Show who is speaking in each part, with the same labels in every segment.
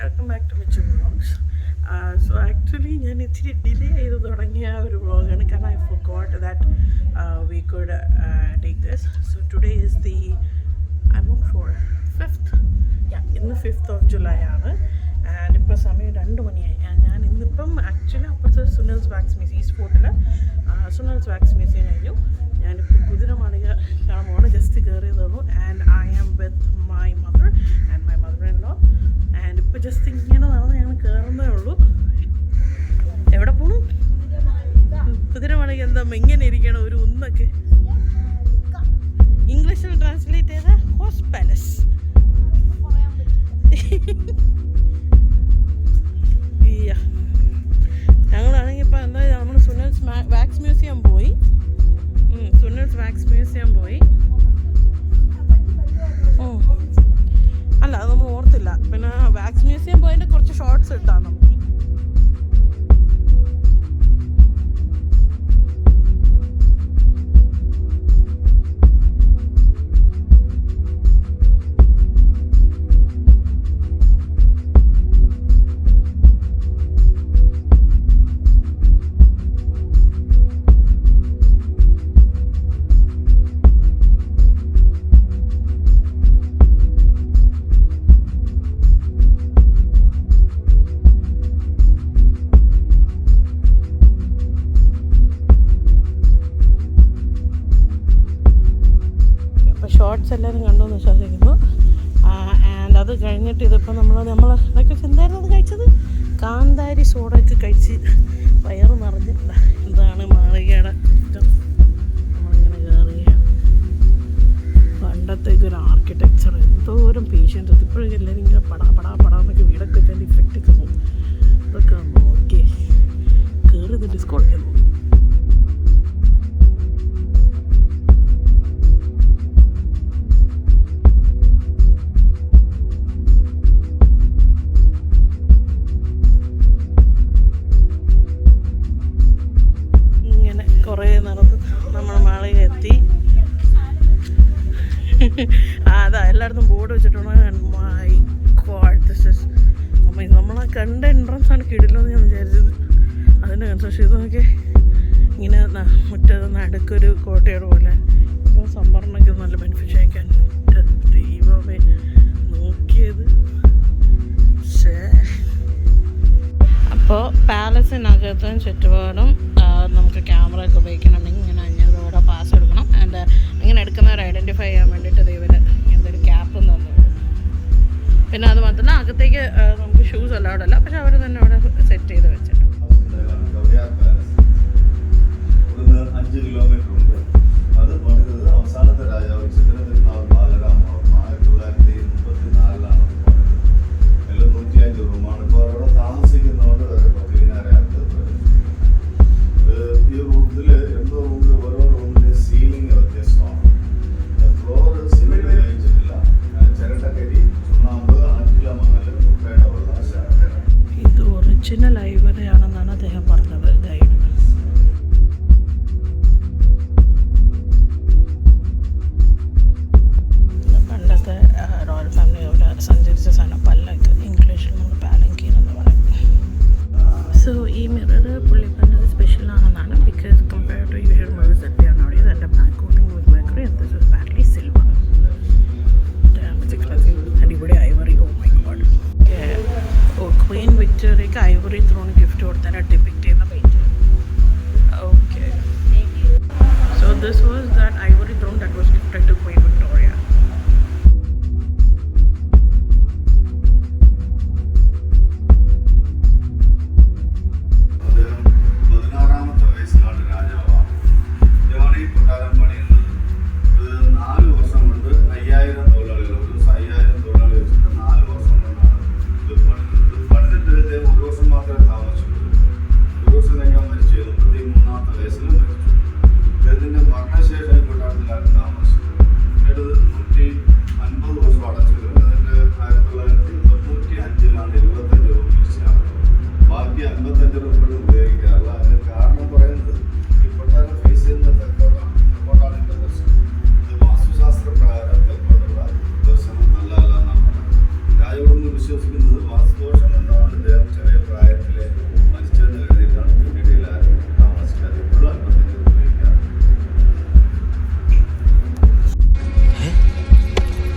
Speaker 1: Welcome back to Michu vlogs. So actually ഞാൻ ഇച്ചിരി delay ചെയ്ത് തുടങ്ങിയ ഒരു വ്ളോഗാണ്, കാരണം I forgot that we could take this. So today is the I not sure 5th, ഇന്ന് 5th of July ആണ്. ആൻഡ് ഇപ്പോൾ സമയം 2 മണിയായി. ഞാൻ ഇന്നിപ്പം ആക്ച്വലി അപ്പുറത്തെ സുനിൽസ് വാക്സ് മ്യൂസിയം, ഈസ്റ്റ് ഫോർട്ടിൽ സുനിൽസ് വാക്സ് മ്യൂസിയം കഴിഞ്ഞു. ഞാനിപ്പോൾ കുതിരമാളിക കാണാൻ പോകണം, ജസ്റ്റ് കയറിയതുള്ളൂ. And I am with my mother and my mother in law. And ഇപ്പോൾ ജസ്റ്റ് ഇങ്ങനെ നടന്ന് ഞങ്ങൾ കയറുന്നേ ഉള്ളൂ. എവിടെ പോണു? കുതിരമാളിക എന്താ ഇങ്ങനെ ഇരിക്കണം, ഒരു ഒന്നൊക്കെ ഇംഗ്ലീഷിൽ ട്രാൻസ്ലേറ്റ് ചെയ്ത ഹോഴ്സ് പാലസ്. ഞങ്ങളാണെങ്കിൽ ഇപ്പോൾ എന്താ, നമ്മൾ സുനിൽസ് വാക്സ് മ്യൂസിയം പോയി. സുനിൽസ് വാക്സ് മ്യൂസിയം പോയി. അല്ല, അത് നമ്മൾ ഓർത്തില്ല. പിന്നെ വാക്സ് മ്യൂസിയം പോയതിൻ്റെ കുറച്ച് ഷോർട്സ് ഇട്ടാണ് നമുക്ക്. ഷോർട്സ് എല്ലാവരും കണ്ടു എന്ന് വിശ്വസിക്കുന്നു. ആൻഡ് അത് കഴിഞ്ഞിട്ട് ഇതിപ്പോൾ നമ്മൾ ഇതൊക്കെ എന്തായിരുന്നു അത് കഴിച്ചത്? കാന്താരി സോഡയൊക്കെ കഴിച്ച് വയറ് നിറഞ്ഞിട്ടില്ല. എന്താണ് മാളികയുടെ ഇഷ്ടം. നമ്മളിങ്ങനെ കയറുകയാണ്. പണ്ടത്തേക്ക് ഒരു ആർക്കിടെക്ചർ, എന്തോരം പേഷ്യൻസ്. ഇപ്പോഴൊക്കെ എല്ലാവരും ഇങ്ങനെ പടാന്നൊക്കെ വീടൊക്കെ വെച്ചാൽ ഇഫക്റ്റൊക്കെ പോകും. ഇതൊക്കെ നോക്കി കയറി ഡിസ്കൗണ്ട് ചെയ്യുന്നു. കുറേ നടന്ന് നമ്മൾ മാളിക എത്തി. അതാ എല്ലായിടത്തും ബോർഡ് വെച്ചിട്ടുണ്ട്. മൈ ഗോഡ്, ദിസ് ഇസ് നമ്മളെ കണ്ട എൻട്രൻസ് ആണ് കിടില്ലെന്ന് ഞാൻ വിചാരിച്ചത്. അതിൻ്റെ കൺസ്ട്രക്ഷൻ ഇത് നോക്കി, ഇങ്ങനെ മുറ്റത്ത് നടുക്കൊരു കോട്ടയുടെ പോലെ. ഇപ്പോൾ സമ്മറിനൊക്കെ നല്ല ബെനിഫിറ്റ് അയക്കാൻ ദൈവമേ നോക്കിയത്. അപ്പോൾ പാലസിനകത്തും ചുറ്റുപാടും നമുക്ക് ക്യാമറ ഒക്കെ ഉപയോഗിക്കണമെങ്കിൽ ഇങ്ങനെ 500 രൂപയുടെ പാസ് എടുക്കണം. ആൻഡ് ഇങ്ങനെ എടുക്കുന്നവരെ ഐഡൻറ്റിഫൈ ചെയ്യാൻ വേണ്ടിയിട്ട് ഇവർ ഇങ്ങനത്തെ ഒരു ക്യാപ്പ് തന്നു. പിന്നെ അത് മാത്രമല്ല, അകത്തേക്ക് നമുക്ക് ഷൂസ് അലൗഡ് അല്ല, പക്ഷെ അവർ തന്നെ അവിടെ സെറ്റ് ചെയ്ത് വെച്ചിട്ടുണ്ട്.
Speaker 2: 5 കിലോമീറ്റർ ഉണ്ട്. അത് പണിതത് അവസാനത്തെ രാജാവ് ചിത്രതിരുനാൾ ബാലരാമവർമ്മ 1934 എല്ലാം 105 റൂമാണ്. ഇപ്പോൾ അവിടെ താമസിക്കുന്നതുകൊണ്ട് വേറെ പതിനായിരം. ഈ റൂമിൽ എന്തോ റൂമിൽ ഓരോ റൂമിൻ്റെ സീലിംഗ് വ്യത്യസ്തമാണ്. ഫ്ലോർ സിമെന്റ് ഉപയോഗിച്ചിട്ടില്ല. ചിരട്ടക്കരി, ചുണ്ണാമ്പ്, ആറ്റില മണൽ, മുട്ടയുടെ വെള്ളം.
Speaker 1: ഇത് ഒറിജിനൽ ഐവറിയാണ്.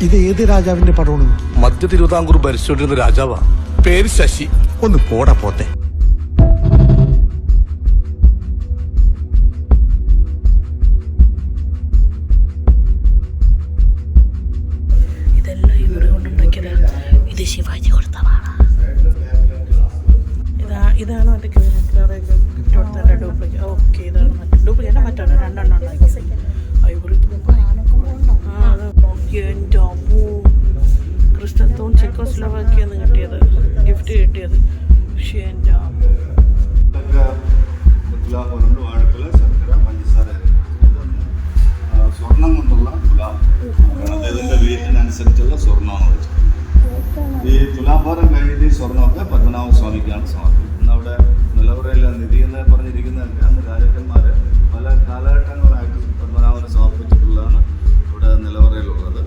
Speaker 3: ഇത് ഏത് രാജാവിന്റെ പടമാണ്?
Speaker 4: മധ്യ തിരുവിതാംകൂർ ഭരിച്ചുകൊണ്ടിരുന്ന രാജാവാ. പേര് ശശി.
Speaker 3: ഒന്ന് പോടാ പോത്തെ.
Speaker 1: ഇതെല്ലാം ഇവിടെ കൊണ്ടുണ്ടാക്കിയത്. ഇത് ശിവാജി കൊടുത്തതാണ്. ഇതാണ് മറ്റേ ഗിഫ്റ്റ് കൊടുത്തതിൻ്റെ ഡ്യൂപ്ലിക്കേറ്റ്. ഓക്കെ, ഇതാണ് മറ്റേ ഡ്യൂപ്ലിക്കേറ്റ്. മറ്റാണ് രണ്ടെണ്ണം ഉണ്ടാക്കിയത്. ഐവറി എൻ്റെ അമ്മൂ, ക്രിസ്റ്റത്തോൺ ചെക്കോസ്ലോവാക്കിയെന്ന് കിട്ടിയത്, ഗിഫ്റ്റ് കിട്ടിയത്. പക്ഷേ എൻ്റെ അമ്മൂ,
Speaker 2: ഗുലാബുണ്ട്, വാഴക്കുല, ശർക്കര, പഞ്ചസാര, സ്വർണം കൊണ്ടുള്ള ഗുലാബ്. ഇതിൻ്റെ വെയിറ്റിനനുസരിച്ചുള്ള സ്വർണ്ണമാണ് വെച്ചത്. ഈ തുലാഭാരം കഴിഞ്ഞിട്ട് ഈ സ്വർണ്ണമൊക്കെ പത്മനാഭ സ്വാമിക്കാണ് സമർപ്പിക്കുന്നത്. അവിടെ നിലവറയിൽ നിധി എന്ന് പറഞ്ഞിരിക്കുന്നതൊക്കെ അന്ന് രാജാക്കന്മാർ പല കാലഘട്ടങ്ങളായിട്ട് പത്മനാഭനെ സമർപ്പിച്ചിട്ടുള്ളതാണ് ഇവിടെ നിലവറയിലുള്ളത്.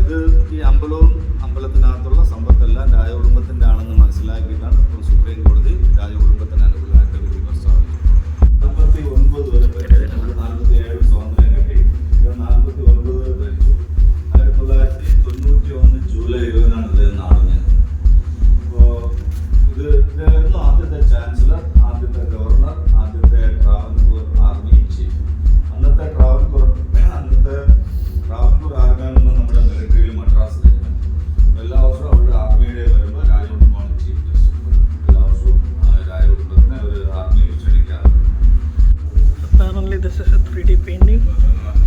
Speaker 2: ഇത് ഈ അമ്പലവും അമ്പലത്തിനകത്തുള്ള സമ്പത്തെല്ലാം രാജകുടുംബത്തിൻ്റെ ആണെന്ന് മനസ്സിലാക്കിയിട്ടാണ് ഇപ്പോൾ സുപ്രീം കോടതി രാജകുടുംബത്തിന് അനുകൂലമായിട്ട് വിധി പ്രസ്താവിക്കുന്നത്. 49 വരെ ഭരിച്ചു, 47 സ്വാതന്ത്ര്യം കിട്ടി, 49 വരെ ഭരിച്ചു. 1991 ജൂലൈ 20 ഇത് നടന്നത്. അപ്പോൾ ഇതായിരുന്നു ആദ്യത്തെ ചാൻസലർ, ആദ്യത്തെ ഗവർണർ, ആദ്യത്തെ ട്രാവൻകൂർ ആർമി ചീഫ്. അന്നത്തെ ട്രാവൻകൂർ ആർമിയിൽ നിന്ന് നമ്മുടെ മിലിറ്ററിയിൽ മദ്രാസിലേക്ക് എല്ലാ വർഷവും അവരുടെ ആർമിയുടെ വരുമ്പോൾ രാജകുടുംബമാണ് ചീഫ് ഗസ്റ്റ്. എല്ലാ വർഷവും രാജകുടുംബത്തിനെ ഒരു ആർമിയിൽ ക്ഷണിക്കാറുണ്ട്.
Speaker 1: Apparently this is a 3D painting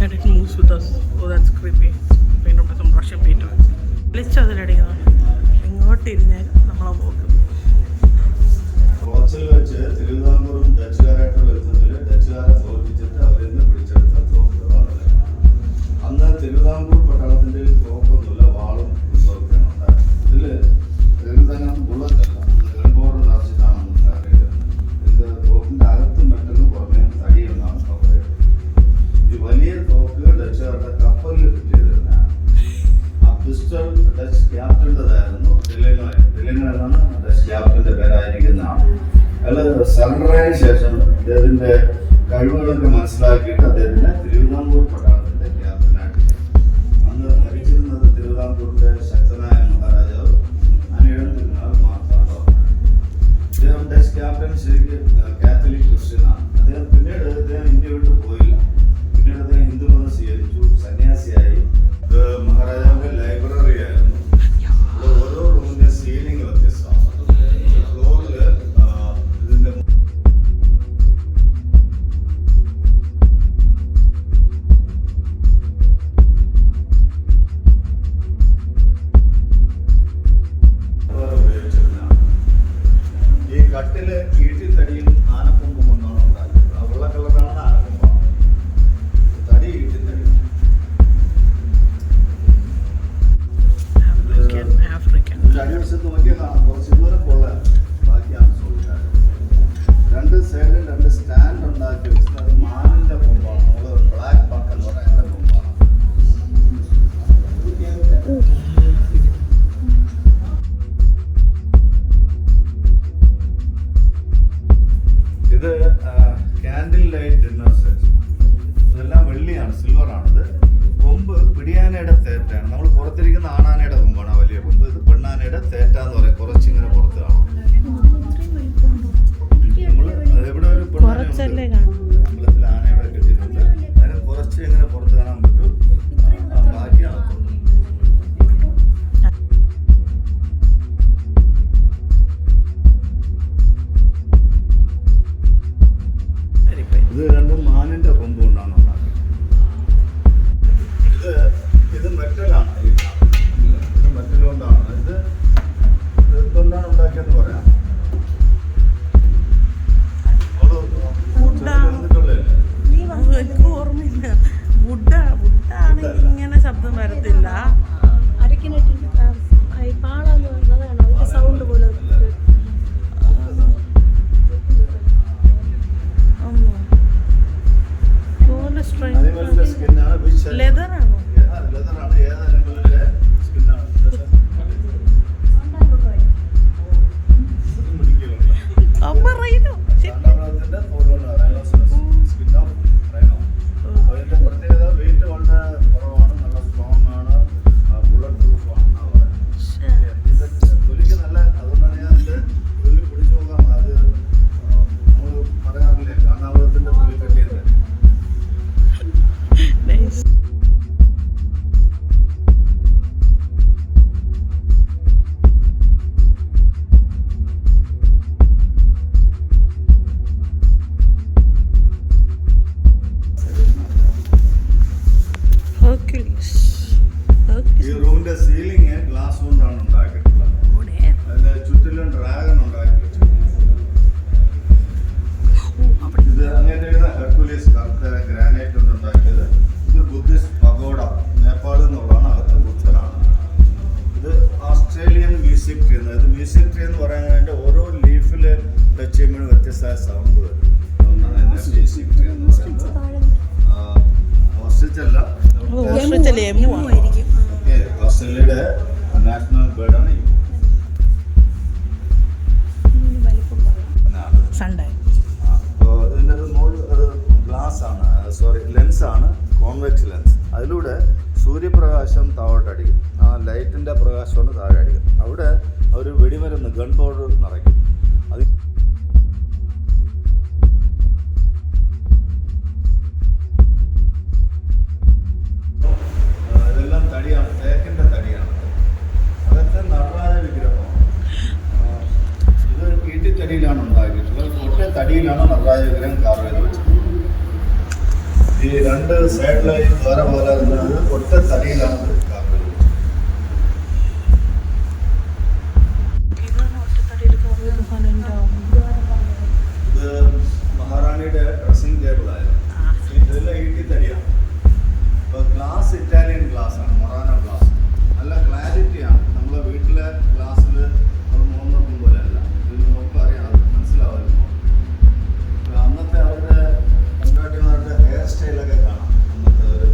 Speaker 1: and it moves with us. Oh, that's creepy. Painted by some Russian painter. അതിലടിക്കുന്നത് ഇങ്ങോട്ട് ഇരിഞ്ഞാൽ നമ്മളെ പോക്ക്.
Speaker 2: റോച്ചിൽ വെച്ച് തിരുവിതാംകൂറും ഡച്ചുകാരായിട്ടുള്ള യുദ്ധത്തിൽ ഡച്ചുകാരെ തോൽപ്പിച്ചിട്ട് അവരിന്ന് പിടിച്ചെടുത്ത തോക്കുകളാണ്. അന്ന് തിരുവിതാംകൂർ പട്ടാളത്തിൻ്റെ തോക്കൊന്നുമില്ല, വാളും തോക്കൊക്കെയാണ് ഉണ്ടായത്. ഇതിൽ തിരുവിതാംകൂർ ബുള്ളറ്റല്ല, ഗൺപൗഡർ നിറച്ചിട്ടാണെന്ന് അറിയുന്നത്. ഇതിൻ്റെ തോക്കിൻ്റെ അകത്ത് മെട്ടലിന് പുറമെ തടിയെന്നാണ് പറയുന്നത്. ഈ വലിയ തോക്ക് ഡച്ചുകാരുടെ കപ്പലിൽ ഫിറ്റ് ചെയ്തിരുന്നതാണ്. ആ പിസ്റ്റൾ ഡച്ച് ക്യാപ്റ്റൻ്റെതായിരുന്നു. ഡിലിനോ എന്നാണ് ഡച്ച് ക്യാപ്റ്റൻ്റെ പേരായിരിക്കുന്നതാണ്. അയാൾ സറണ്ടറായതിനു ശേഷം അദ്ദേഹത്തിൻ്റെ കഴിവുകളൊക്കെ മനസ്സിലാക്കിയിട്ട് അദ്ദേഹത്തിനെ തിരുവിതാംകൂർ പട്ടാളത്തിൻ്റെ ക്യാപ്റ്റനായിട്ട്. അന്ന് ഭരിച്ചിരുന്നത് തിരുവിതാംകൂറിൻ്റെ ശക്തനായ മഹാരാജാവ് അനിഴം തിരുനാൾ മാർത്താണ്ഡവർമ്മ. അദ്ദേഹം ഡച്ച് ക്യാപ്റ്റൻ ശരിക്കും കാത്തലിക് ക്രിസ്ത്യനാണ്. പിന്നീട് അദ്ദേഹം ഇന്ത്യ വിട്ട് പോയില്ല. പിന്നീട് അദ്ദേഹം ഹിന്ദുമതം സ്വീകരിച്ചു, സന്യാസിയായി. മഹാരാജാവിൻ്റെ ലൈബ്രറി ആയിരുന്നു. ഓരോ റൂമിൻ്റെ സീലിംഗ് വ്യത്യസ്തമാണ്. ഫ്ലോറിൽ ഇതിൻ്റെ ഉപയോഗിച്ചിരുന്നതാണ്. ഈ കട്ടില് ഈട്ടിത്തടിയും ആനക്കൊമ്പും കൊണ്ടാണ് ഉണ്ടാക്കുന്നത്. ആ വെള്ള കളറാണ് ആനക്കൊമ്പാണ്, തടി ഈട്ടിത്തടി.
Speaker 1: African.
Speaker 2: അടിവശത്ത് നോക്കിയാൽ കാണാം, കുറച്ച് ദൂരം കൊള്ളാൻ ബാക്കിയാണ് ചോദിക്കാറ്. 2 സൈഡിൽ 2 സ്റ്റാൻഡ് ഉണ്ടാക്കി വെച്ചത്. അത് മാനിൻ്റെ കൊമ്പാണ്. നമ്മൾ ബ്ലാക്ക് ബക്ക് എന്ന് പറയുന്ന കൊമ്പാണ്. ഇത് ക്യാൻഡിൽ ലൈറ്റ് ഡിന്നർ സെറ്റ്. ഇതെല്ലാം വെള്ളിയാണ്, സിൽവറാണിത്. കൊമ്പ് പിടിയാനയുടെ തേറ്റാണ്. നമ്മൾ പുറത്തിരിക്കുന്ന ആണാനയുടെ കൊമ്പാണ് ആ വലിയ കൊമ്പ്. ഇത് പെണ്ണാനയുടെ തേറ്റ എന്ന് പറയും. കുറച്ചിങ്ങനെ പുറത്ത് കാണും. നമ്മൾ എവിടെ ഒരു
Speaker 1: കുറച്ചല്ലേ കാണും.
Speaker 2: അമ്പലത്തിൽ ആനയുടെ കെട്ടിയിട്ടുണ്ട്. അതിന് കുറച്ച് ഇങ്ങനെ പുറത്ത് കാണാൻ പറ്റും, ബാക്കി അകത്തുണ്ട്. ഇത് രണ്ടും മാനിന്റെ കൊമ്പ് കൊണ്ടാണ് ഉണ്ടാക്കുന്നത്. ഇത് മെറ്റലാണ്. ഇത് മെറ്റൽ കൊണ്ടാണ്. ഇത് കൊണ്ടാണ് ഉണ്ടാക്കിയെന്ന് പറയാം. വ്യത്യസ്തമായ സൗണ്ട് വരും. ഒന്നാണ് മ്യൂസിക് ട്രീ എന്ന് പറയുന്നത്. ഓസ്ട്രിച്ച് അല്ല, ഓസ്ട്രേലിയയുടെ നാഷണൽ ബേർഡാണ് ഈ
Speaker 1: സൺഡേ.
Speaker 2: അപ്പോൾ ഇതിൻ്റെ ഗ്ലാസ് ആണ്, ലെൻസാണ്, കോൺവെക്സ് ലെൻസ്. അതിലൂടെ സൂര്യപ്രകാശം താഴോട്ടടിക്കും. ആ ലൈറ്റിൻ്റെ പ്രകാശമാണ് താഴെ അടിക്കും. അവിടെ അവർ വെടിമരുന്ന് ഗൺ പൗഡർ നിറയ്ക്കും. അത് ഇതെല്ലാം തടിയാണ്, തേക്കിൻ്റെ തടിയാണ്. അതൊക്കെ നടരാജ വിഗ്രഹമാണ്. ഇത് ഈട്ടിത്തടിയിലാണ് ഉണ്ടാക്കിയിട്ടുള്ളത്. ഒറ്റ തടിയിലാണ് നടരാജ വിഗ്രഹം കാർവ് ചെയ്ത് വെച്ചത്. ഈ രണ്ട് സൈഡിലായി വേറെ പോലെ ഇരുന്നത് ഒറ്റ തടിയിലാണ് കാർവ് ചെയ്ത് വെച്ചത്. ഇത് മഹാറാണിയുടെ ഡ്രസ്സിംഗ് ടേബിളായിരുന്നു. ഇതെല്ലാം ഈട്ടിത്തടിയാണ്. ഇപ്പോൾ ഗ്ലാസ് ഇറ്റാലിയൻ ഗ്ലാസ്സാണ്, മൊറാനോ ഗ്ലാസ്. നല്ല ക്ലാരിറ്റിയാണ്. നമ്മളെ വീട്ടിലെ ഗ്ലാസ്സിൽ നമ്മൾ മോൻ നോക്കും പോലെ അല്ല. ഇത് നോക്കുമ്പോൾ അറിയാം, അത് മനസ്സിലാവുമല്ലോ. അന്നത്തെ അവരുടെ കൺട്രാക്ടർമാരുടെ ഹെയർ സ്റ്റൈലൊക്കെ കാണാം. അന്നത്തെ ഒരു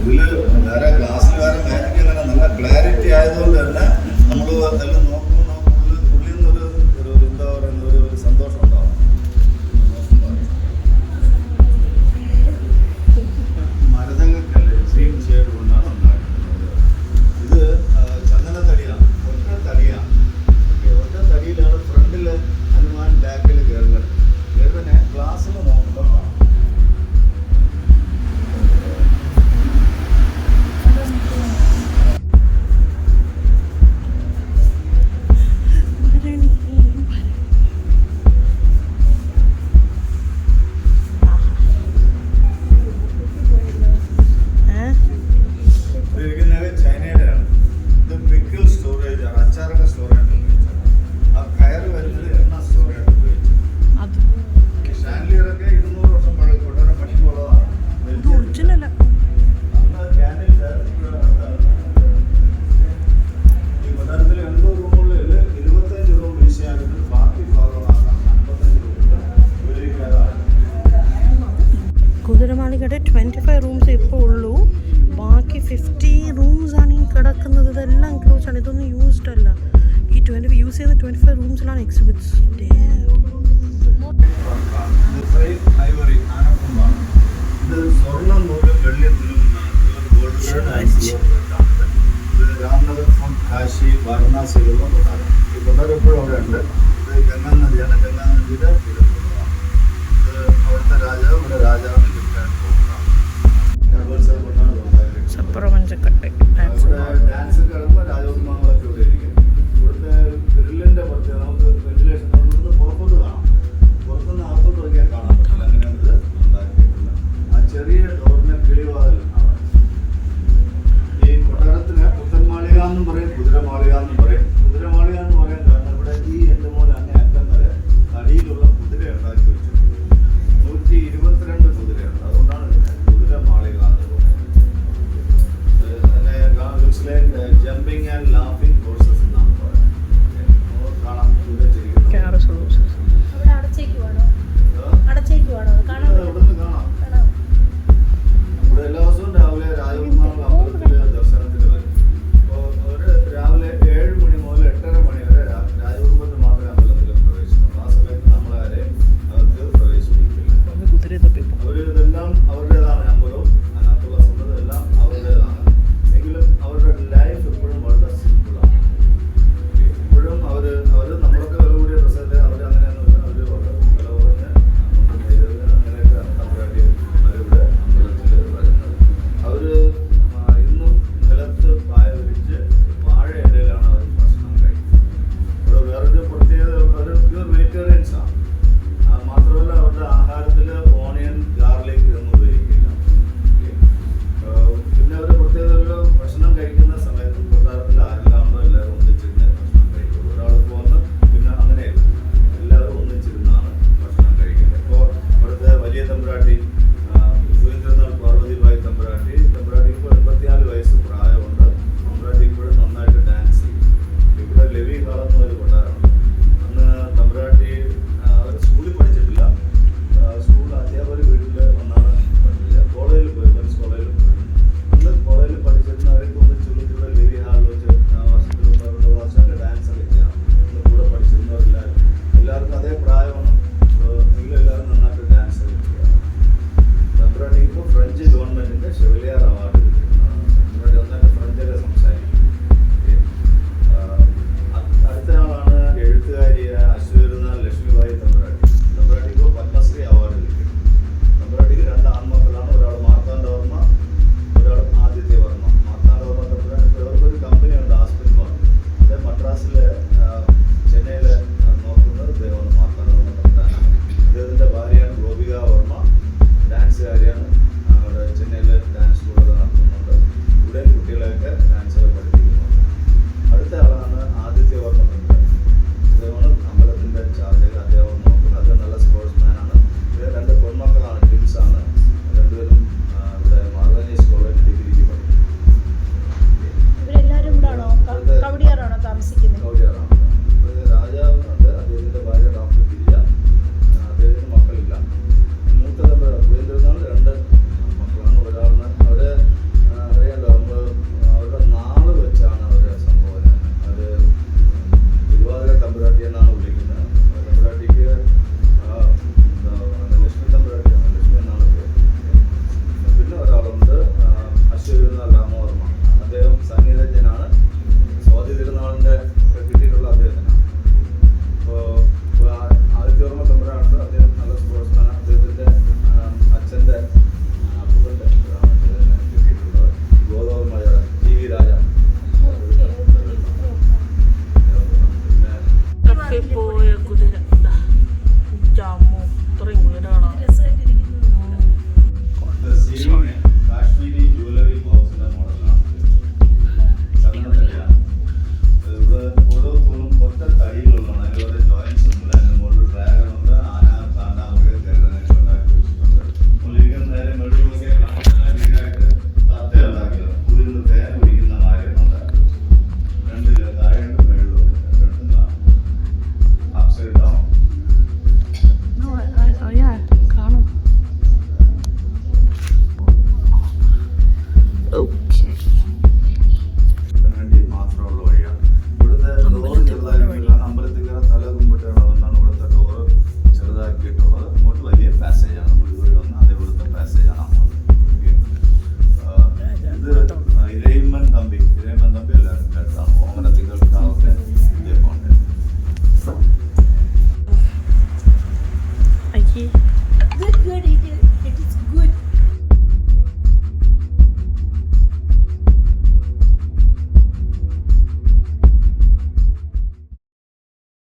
Speaker 2: ഇതിൽ വേറെ ഗ്ലാസ്സിൽ വേറെ മാജിക് അങ്ങനെ നല്ല ക്ലാരിറ്റി ആയതുകൊണ്ട് തന്നെ നമ്മൾ അതെല്ലാം നോക്കുമ്പോൾ ഉള്ളിൽ നിന്നൊരു എന്താ പറയുന്ന ഒരു സന്തോഷം ഉണ്ടാവും. മരതങ്ങൾക്കല്ല എക്സ്ട്രീം ഷെയ്ഡ് കൊണ്ടാണ് ഉണ്ടാക്കുന്നത്. ഇത് ചന്ദനത്തടിയാണ്, ഒറ്റ തടിയാണ്. ഒറ്റ തടിയിലാണ് ഫ്രണ്ടിൽ ഹനുമാൻ, ബാക്കിൽ ഗരുഡൻ. ഗരുഡനെ ഗ്ലാസ്സിൽ നോക്കുമ്പോൾ കാണാം. ഇതിരിക്കുന്നത് ചൈനയുടെയാണ്. ഇത് പിക്കിൾ സ്റ്റോറേജ് ആണ്, അച്ചാറൊക്കെ സ്റ്റോറേജ് ഉപയോഗിച്ചത്. ആ കയറ് വരുന്നത് എണ്ണ സ്റ്റോറേജ് ഉപയോഗിച്ചത്. ഷാൻലിയറൊക്കെ 200 വർഷം പഴയ കൊട്ടാരം പണിക്കുള്ളതാണ്. അന്ന് ക്യാൻഡിൽ ഈ കൊട്ടാരത്തിൽ 80 റൂമുകളിൽ 25 റൂം വീശിയായിരുന്നു. ബാക്കി ഭാഗമാണ് 55 റൂമുകൾ ഉപയോഗിക്കാതാണ്.
Speaker 1: കുതിരമാളികയുടെ 25 റൂംസ് ഇപ്പോൾ ഉള്ളൂ. ബാക്കി 50 റൂംസാണ് ഈ കിടക്കുന്നത്. ഇതെല്ലാം ക്ലോസ് ആണ്. ഇതൊന്നും യൂസ്ഡ് അല്ല. ഈ യൂസ് ചെയ്യുന്ന 25 റൂംസിലാണ് എക്സിബിറ്റ്സ്.
Speaker 2: ഇത് സ്വർണ്ണം നൂലും വെള്ളി നൂലും രാംനഗർ ഫ്രം കാശി, വാരണാസിയിലുള്ള കൊട്ടാരം. ഈ കൊട്ടാരം എപ്പോഴും അവിടെ ഉണ്ട്. ഇത് ഗംഗാ നദിയാണ്. ഗംഗാ നദിയുടെ തീരത്തുള്ളതാണ്. ഇത് അവിടുത്തെ രാജാവ് ഇവിടെ രാജാവിന് കിട്ടാൻ പോകുന്നതാണ്. കൊണ്ടാണ്
Speaker 1: സപ്പറമഞ്ചക്കട്ടെ
Speaker 2: ഡാൻസ് കളിക്കുമ്പോൾ രാജകുമാരങ്ങളൊക്കെ ഇവിടെ